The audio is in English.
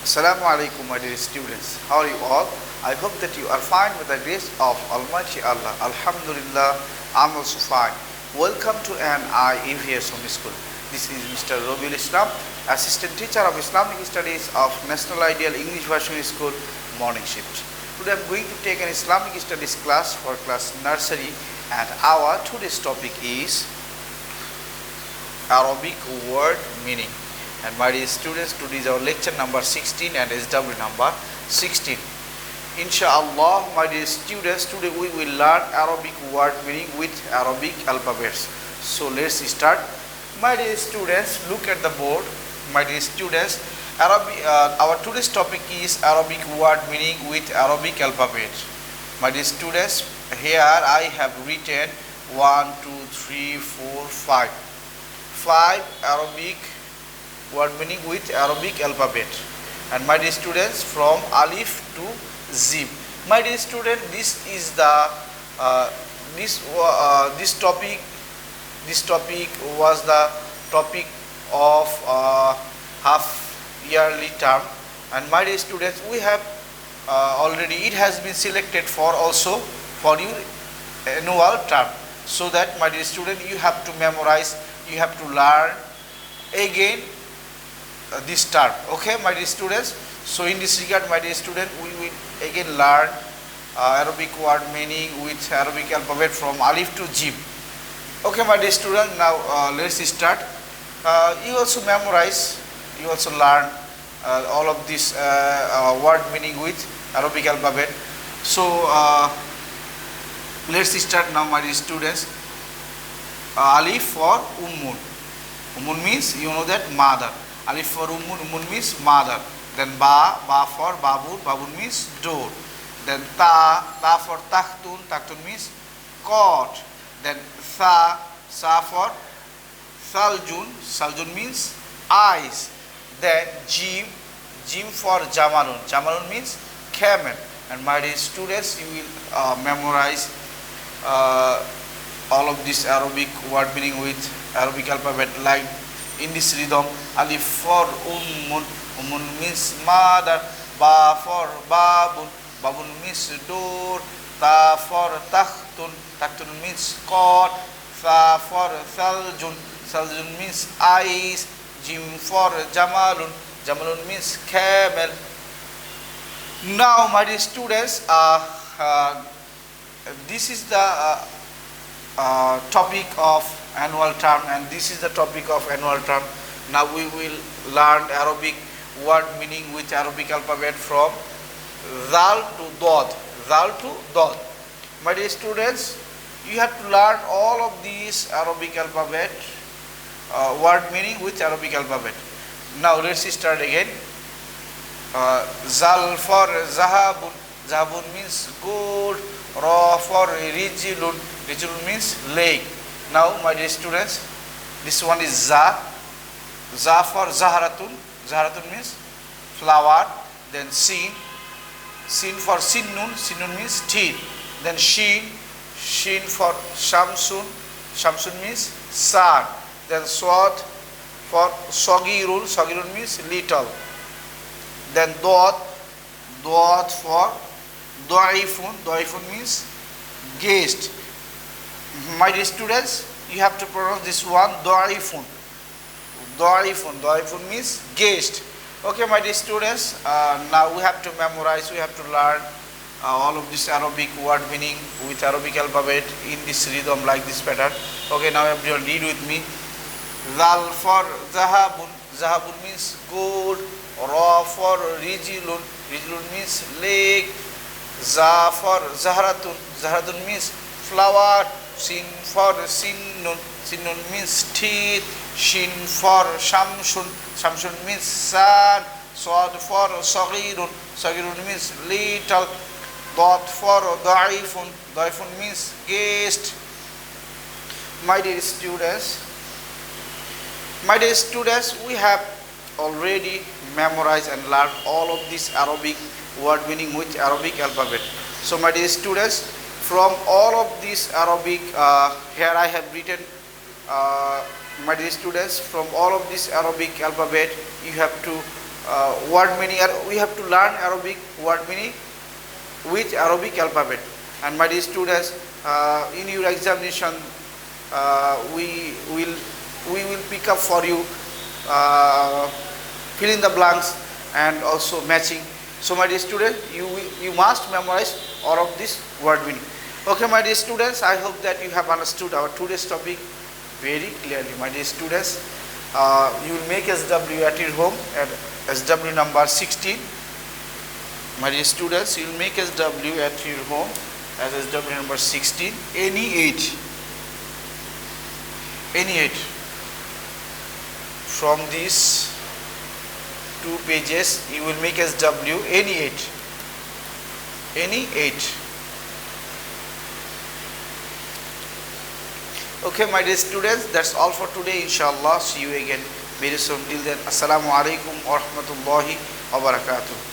Assalamu alaikum, my dear students. How are you all? I hope that you are fine with the grace of Almighty Allah. Alhamdulillah, I'm also fine. Welcome to an IEVS Home School. This is Mr. Robiul Islam, Assistant Teacher of Islamic Studies of National Ideal English Version School, Morning Shift. Today I'm going to take an Islamic Studies class for class Nursery, and our today's topic is Arabic word meaning. And my dear students, today is our lecture number 16 and SW number 16. Inshallah, my dear students, today we will learn Arabic word meaning with Arabic alphabets. So let's start. My dear students, look at the board. My dear students, our today's topic is Arabic word meaning with Arabic alphabet. My dear students, here I have written 1, 2, 3, 4, 5. 5 Arabic word meaning with Arabic alphabet. And my dear students, from Alif to Zim. My dear student, this is the this topic was the topic of half yearly term. And my dear students, we have already, it has been selected for also for your annual term, so that my dear student, you have to memorize, you have to learn again this term. Okay, my dear students. So in this regard, my dear student, we will again learn Arabic word meaning with Arabic alphabet from Alif to Jim. Okay, my dear student, now let's start. You also memorize, you also learn all of this word meaning with Arabic alphabet. So let's start now, my dear students. Alif for Ummun. Ummun means, you know that, mother. Alif for Ummun, Ummun means mother. Then Ba for Babun, Babun means door. Then Ta for Tahtun, Tahtun means court. Then Sa for Saljun, Saljun means eyes. Then Jim for Jamalun, Jamalun means camel. And my dear students, you will memorize all of this Arabic word meaning with Arabic alphabet, like in this rhythm. Alif for Ummun, Ummun means mother. Ba for Babun, Babun means door. Ta for Tahtun, Tahtun means court. Sa for Saljun, Saljun means eyes. Jim for Jamalun, Jamalun means camel. Now, my dear students, this is the topic of annual term, and this is the topic of annual term. Now we will learn Arabic word meaning with Arabic alphabet from Zal to Dod. Zal to Dod. My dear students, you have to learn all of these Arabic alphabet word meaning with Arabic alphabet. Now let's start again. Zal for Zahabun. Zahabun means gold. Ra for Rijilun. Rijilun means leg. Now, my dear students, this one is Za. Za for Zaharatun. Zaharatun means flower. Then Sin. Sin for Sinnun. Sinnun means teeth. Then Shin. Shin for Shamsun. Shamsun means sun. Then Swad for Sogirun. Sogirun means little. Then Dot. Dot for Doifun. Doifun means guest. My dear students, you have to pronounce this one Doifun. Doifun. Doifun means guest. Okay, my dear students, now we have to memorize, we have to learn all of this Arabic word meaning with Arabic alphabet in this rhythm, like this pattern. Okay, now everyone read with me. Zal for Zahabun. Zahabun means gold. Ra for Rijilun. Rijilun means leg. Za for Zahratun. Zahratun means flower. Sin for Sinnun. Sinnun means teeth. Shin for Shamsun. Shamsun means sun. Swad for Sagirun. Sagirun means little. Dot for Daifun. Daifun means guest. My dear students, we have already memorized and learned all of this Arabic word meaning with Arabic alphabet. So, my dear students, from all of this Arabic, here I have written my dear students, from all of this Arabic alphabet, you have to word meaning. We have to learn Arabic word meaning with Arabic alphabet. And my dear students, in your examination, we will pick up for you fill in the blanks and also matching. So my dear student, you must memorize all of this word meaning. Okay, my dear students, I hope that you have understood our today's topic very clearly. My dear students, you will make SW at your home at SW number 16. My dear students, you will make SW at your home as SW number 16. Any age from these 2 pages, you will make SW any 8. Okay, my dear students, that's all for today. Inshallah, see you again very soon. Till then, Assalamu alaikum wa rahmatullahi wa barakatuh.